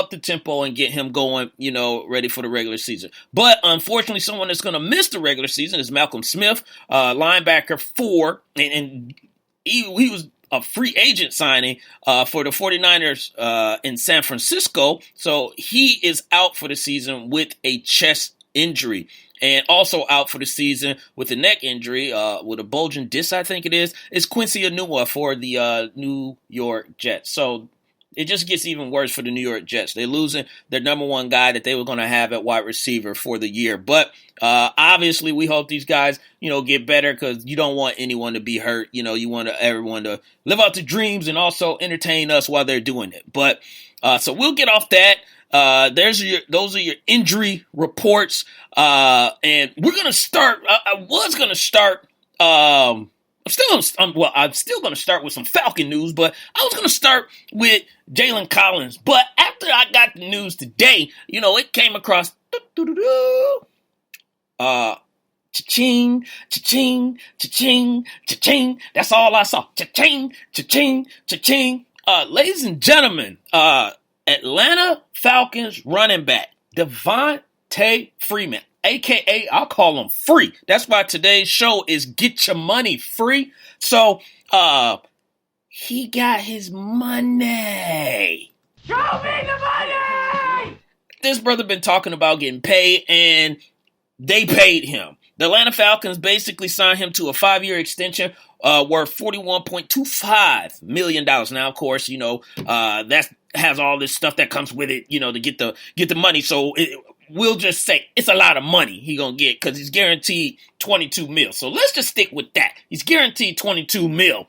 up the tempo and get him going, ready for the regular season. But unfortunately, someone that's going to miss the regular season is Malcolm Smith, linebacker 4, and he was a free agent signing for the 49ers in San Francisco. So he is out for the season with a chest injury. And also out for the season with a neck injury, with a bulging disc, I think it is Quincy Enunwa for the New York Jets. So it just gets even worse for the New York Jets. They're losing their number one guy that they were going to have at wide receiver for the year. But obviously, we hope these guys, get better, because you don't want anyone to be hurt. You want everyone to live out their dreams and also entertain us while they're doing it. But so we'll get off that. Those are your injury reports. And we're going to start. I was going to start. I'm still going to start with some Falcon news, but I was going to start with Jalen Collins. But after I got the news today, it came across. Cha-ching, cha-ching, cha-ching, cha-ching. That's all I saw. Cha-ching, cha-ching, cha-ching. Ladies and gentlemen, Atlanta Falcons running back Devonta Freeman, a.k.a. I'll call him Free. That's why today's show is Get Your Money Free. So, he got his money. Show me the money! This brother been talking about getting paid, and they paid him. The Atlanta Falcons basically signed him to a 5-year extension worth $41.25 million. Now, of course, that has all this stuff that comes with it, to get the money. So we'll just say it's a lot of money he gonna get, because he's guaranteed $22 million. So let's just stick with that. He's guaranteed $22 million,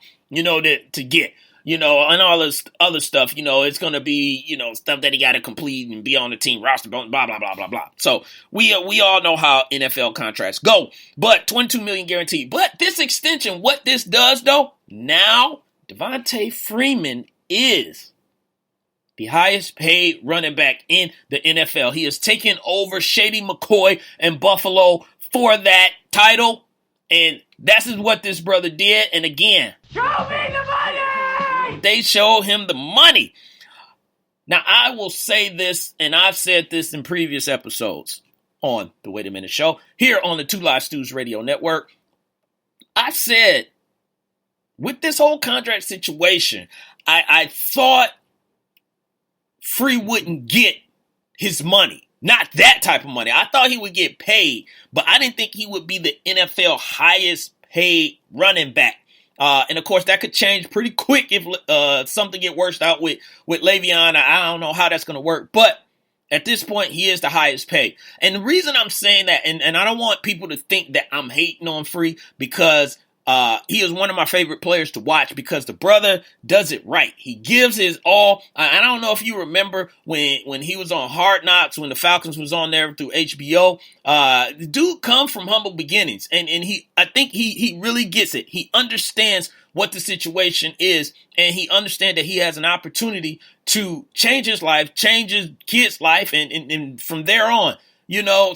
to get. And all this other stuff, it's going to be, stuff that he got to complete and be on the team roster, blah, blah, blah, blah, blah. So we all know how NFL contracts go, but $22 million guaranteed. But this extension, what this does though, now Devonta Freeman is the highest paid running back in the NFL. He has taken over Shady McCoy and Buffalo for that title. And that's what this brother did. And again, show me the money! They showed him the money. Now, I will say this, and I've said this in previous episodes on the Wait a Minute Show, here on the Two Live Stews Radio Network. I said, with this whole contract situation, I thought Free wouldn't get his money. Not that type of money. I thought he would get paid, but I didn't think he would be the NFL highest paid running back. And of course, that could change pretty quick if something get worked out with Le'Veon. I don't know how that's going to work, but at this point, he is the highest paid. And the reason I'm saying that, and I don't want people to think that I'm hating on Free, because he is one of my favorite players to watch, because the brother does it right. He gives his all. I don't know if you remember when he was on Hard Knocks, when the Falcons was on there through HBO. The dude come from humble beginnings, and I think he really gets it. He understands what the situation is, and he understands that he has an opportunity to change his life, change his kid's life, and from there on.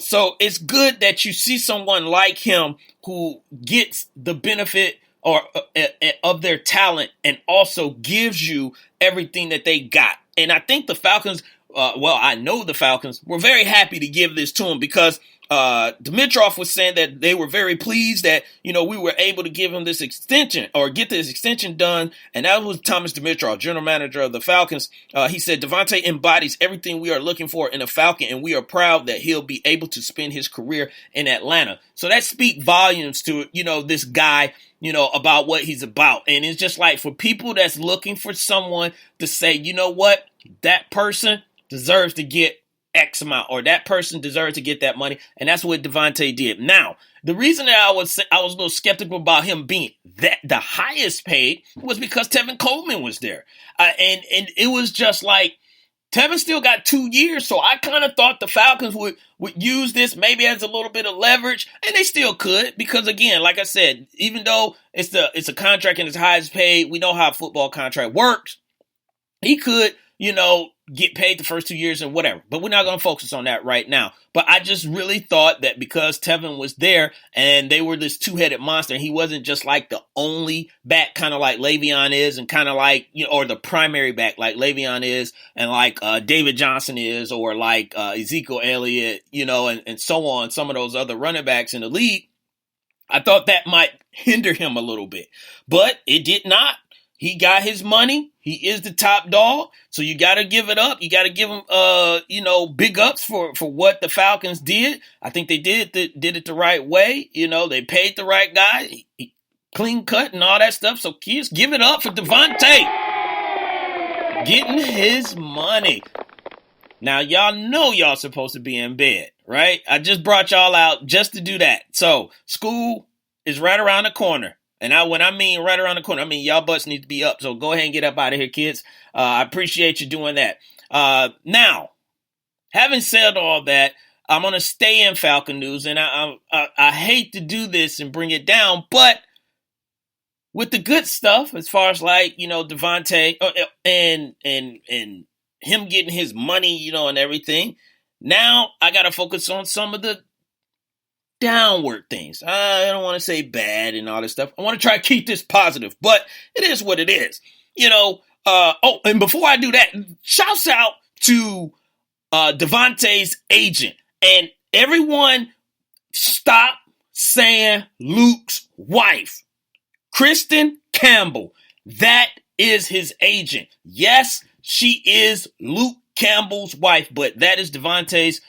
So it's good that you see someone like him who gets the benefit of their talent and also gives you everything that they got. And I think the Falcons, I know the Falcons were very happy to give this to him, because Dimitroff was saying that they were very pleased that, we were able to give him this extension, or get this extension done. And that was Thomas Dimitroff, general manager of the Falcons. He said, Devonta embodies everything we are looking for in a Falcon, and we are proud that he'll be able to spend his career in Atlanta. So that speaks volumes to, this guy, about what he's about. And it's just like, for people that's looking for someone to say, you know what, that person deserves to get X amount, or that person deserves to get that money, and that's what Devonta did. Now, the reason that I was a little skeptical about him being the highest paid was because Tevin Coleman was there, and it was just like, Tevin still got 2 years, so I kind of thought the Falcons would use this maybe as a little bit of leverage, and they still could, because again, like I said, even though it's a contract and it's highest paid, we know how a football contract works. He could, get paid the first 2 years and whatever. But we're not going to focus on that right now. But I just really thought that because Tevin was there and they were this two-headed monster, and he wasn't just like the only back, kind of like Le'Veon is, and kind of like, or the primary back like Le'Veon is, and like David Johnson is, or like Ezekiel Elliott, and so on, some of those other running backs in the league. I thought that might hinder him a little bit, but it did not. He got his money. He is the top dog. So you got to give it up. You got to give him, big ups for what the Falcons did. I think they did it the right way. They paid the right guy, clean cut and all that stuff. So kids, give it up for Devonta getting his money. Now, y'all know y'all supposed to be in bed, right? I just brought y'all out just to do that. So school is right around the corner. And when I mean right around the corner, I mean y'all butts need to be up. So go ahead and get up out of here, kids. I appreciate you doing that. Now, having said all that, I'm going to stay in Falcon news. And I hate to do this and bring it down, but with the good stuff, as far as like, Devonta and him getting his money, and everything, now I got to focus on some of the downward things. I don't want to say bad and all this stuff. I want to try to keep this positive, but it is what it is. And before I do that, shouts out to Devonta's agent. And everyone stop saying Luke's wife. Kristen Campbell. That is his agent. Yes, she is Luke Campbell's wife, but that is Devonta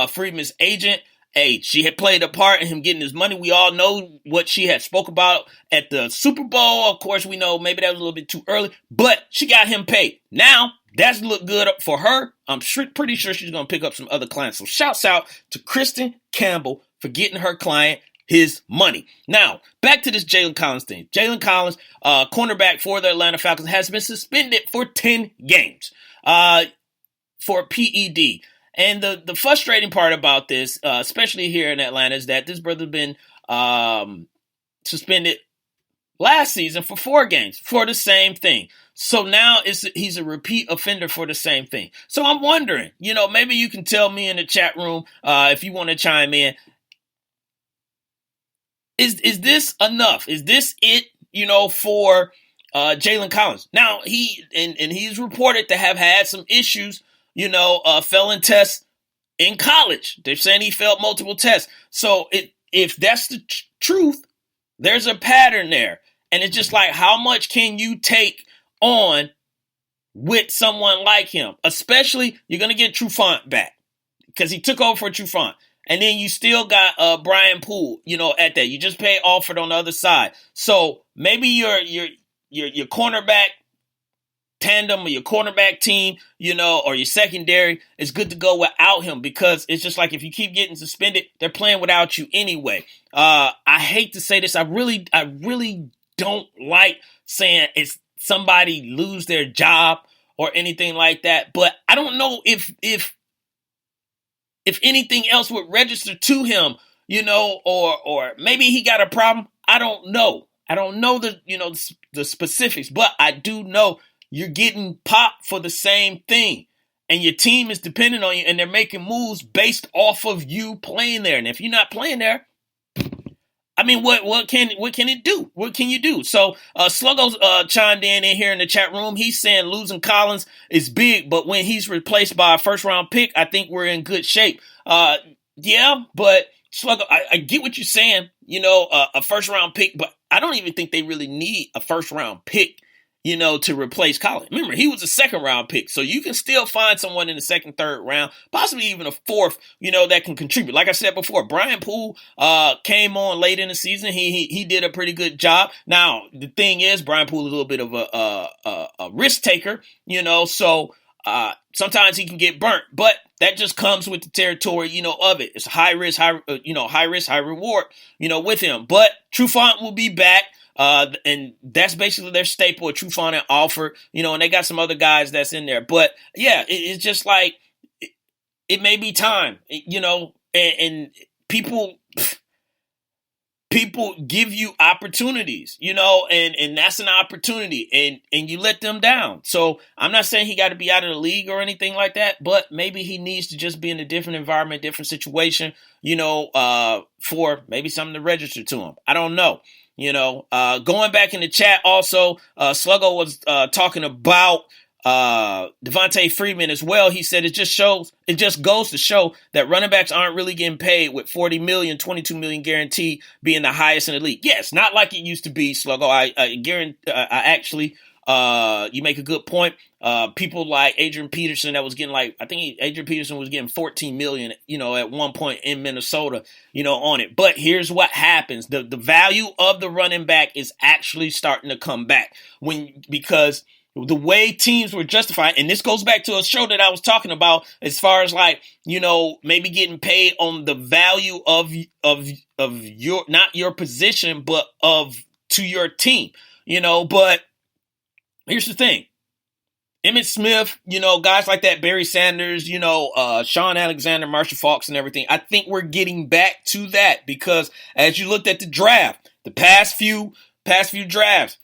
Freeman's agent. Hey, she had played a part in him getting his money. We all know what she had spoke about at the Super Bowl. Of course, we know maybe that was a little bit too early, but she got him paid. Now, that's look good for her. I'm pretty sure she's going to pick up some other clients. So shouts out to Kristen Campbell for getting her client his money. Now, back to this Jalen Collins thing. Jalen Collins, cornerback for the Atlanta Falcons, has been suspended for 10 games for PED. And the frustrating part about this, especially here in Atlanta, is that this brother's been suspended last season for 4 games for the same thing. So now he's a repeat offender for the same thing. So I'm wondering, maybe you can tell me in the chat room if you want to chime in. Is this enough? Is this it, for Jalen Collins? Now, he's reported to have had some issues, failing tests in college. They're saying he failed multiple tests. So if that's the truth, there's a pattern there. And it's just like, how much can you take on with someone like him? Especially, you're going to get Trufant back because he took over for Trufant. And then you still got Brian Poole, at that. You just pay Alford on the other side. So maybe your cornerback tandem or your cornerback team, or your secondary is good to go without him, because it's just like if you keep getting suspended, they're playing without you anyway. I hate to say this. I really don't like saying it's somebody lose their job or anything like that. But I don't know if anything else would register to him, or maybe he got a problem. I don't know. I don't know the specifics, but I do know you're getting popped for the same thing, and your team is dependent on you, and they're making moves based off of you playing there. And if you're not playing there, I mean, what can it do? What can you do? So Sluggo chimed in here in the chat room. He's saying losing Collins is big, but when he's replaced by a first-round pick, I think we're in good shape. Yeah, but Sluggo, I get what you're saying, a first-round pick, but I don't even think they really need a first-round pick, to replace Collins. Remember, he was a second-round pick, so you can still find someone in the second, third round, possibly even a fourth, that can contribute. Like I said before, Brian Poole came on late in the season. He did a pretty good job. Now, the thing is, Brian Poole is a little bit of a risk taker, so sometimes he can get burnt, but that just comes with the territory, of it. It's high risk, high reward, with him. But Trufant will be back. And that's basically their staple, Trufant and Alford, and they got some other guys that's in there. But yeah, it's just like, it may be time, and people, people give you opportunities, and that's an opportunity, and you let them down. So I'm not saying he got to be out of the league or anything like that, but maybe he needs to just be in a different environment, different situation, for maybe something to register to him. I don't know. Going back in the chat also, Sluggo was talking about Devonta Freeman as well. He said it just goes to show that running backs aren't really getting paid, with $40 million, $22 million guaranteed being the highest in the league. Yes, not like it used to be, Sluggo. I guarantee. You make a good point. People like Adrian Peterson that was getting Adrian Peterson was getting $14 million, at one point in Minnesota, on it. But here's what happens: the value of the running back is actually starting to come back because the way teams were justified, and this goes back to a show that I was talking about as far as maybe getting paid on the value of your, not your position, but to your team, but here's the thing. Emmitt Smith, guys like that, Barry Sanders, Sean Alexander, Marshall Faulks and everything. I think we're getting back to that because as you looked at the draft, the past few drafts,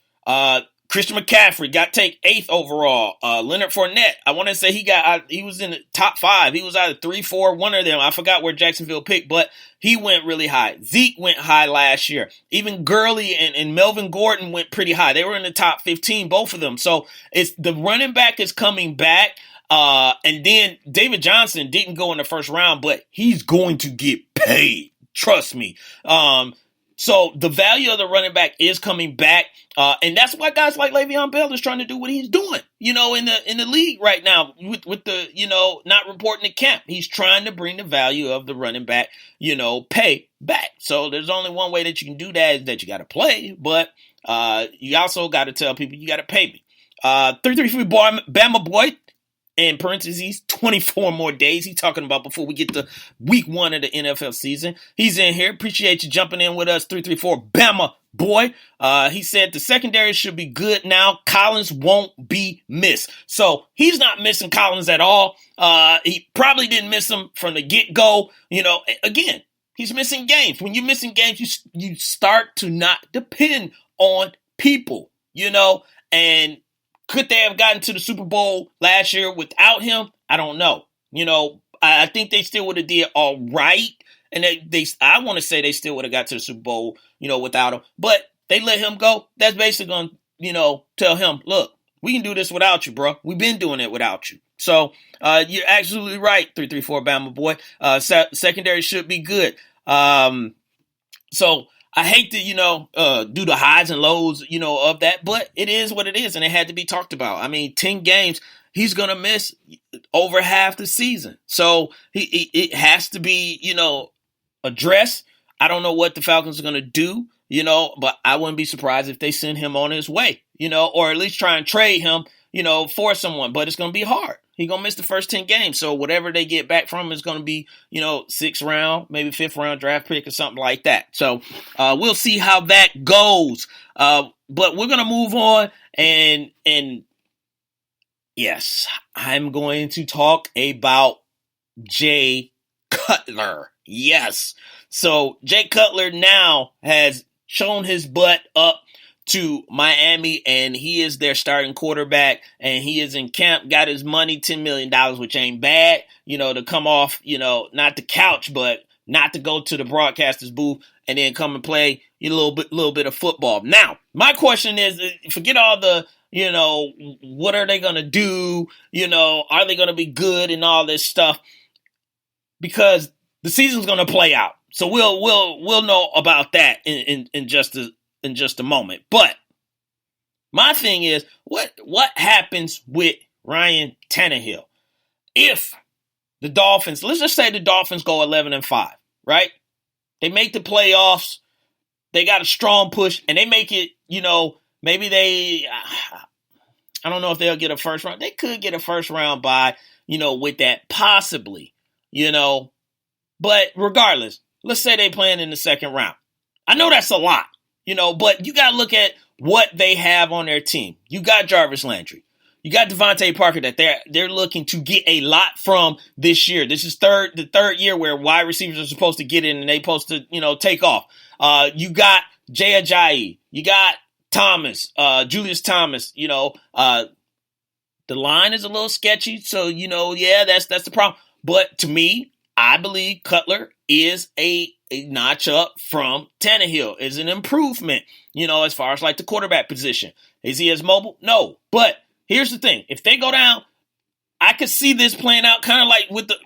Christian McCaffrey got taken 8th overall. Leonard Fournette, I want to say he was in the top 5. He was either 3, 4, one of them. I forgot where Jacksonville picked, but he went really high. Zeke went high last year. Even Gurley and Melvin Gordon went pretty high. They were in the top 15, both of them. So it's the running back is coming back. And then David Johnson didn't go in the first round, but he's going to get paid. Trust me. So the value of the running back is coming back. And that's why guys like Le'Veon Bell is trying to do what he's doing, in the league right now with the, not reporting to camp. He's trying to bring the value of the running back, pay back. So there's only one way that you can do that is that you got to play, but you also got to tell people you got to pay me. 333 Bama boy. In parentheses, 24 more days. He's talking about before we get to week 1 of the NFL season. He's in here. Appreciate you jumping in with us. 334 Bama boy. He said the secondary should be good now. Collins won't be missed. So he's not missing Collins at all. He probably didn't miss him from the get-go. Again, he's missing games. When you're missing games, you start to not depend on people, and could they have gotten to the Super Bowl last year without him? I don't know. I think they still would have did all right. And I want to say they still would have got to the Super Bowl, without him. But they let him go. That's basically going to, tell him, look, we can do this without you, bro. We've been doing it without you. So you're absolutely right, 334 Bama boy. Secondary should be good. So I hate to, do the highs and lows, of that, but it is what it is, and it had to be talked about. I mean, 10 games, he's going to miss over half the season. So it has to be, addressed. I don't know what the Falcons are going to do, but I wouldn't be surprised if they send him on his way, or at least try and trade him, for someone, but it's going to be hard. He's going to miss the first 10 games. So whatever they get back from him is going to be, 6th round, maybe 5th round draft pick or something like that. So we'll see how that goes. But we're going to move on. And yes, I'm going to talk about Jay Cutler. Yes. So Jay Cutler now has shown his butt up to Miami, and he is their starting quarterback, and he is in camp, got his money, $10 million, which ain't bad, to come off, not the couch, but not to go to the broadcaster's booth and then come and play a little bit of football. Now, my question is, forget all the, what are they going to do? Are they going to be good and all this stuff? Because the season's going to play out. So we'll know about that in just a moment. But my thing is, what happens with Ryan Tannehill if the Dolphins, let's just say the Dolphins go 11-5, right? They make the playoffs, they got a strong push, and they make it, maybe I don't know if they'll get a first round. They could get a first round bye, with that possibly, But regardless, let's say they playing in the second round. I know that's a lot. But you got to look at what they have on their team. You got Jarvis Landry. You got Devontae Parker that they're looking to get a lot from this year. This is the third year where wide receivers are supposed to get in and they supposed to, take off. You got Jay Ajayi. You got Thomas, Julius Thomas. The line is a little sketchy, so that's the problem. But to me, I believe Cutler is a notch up from Tannehill, is an improvement, as far as like the quarterback position. Is he as mobile? No. But here's the thing. If they go down, I could see this playing out kind of like with the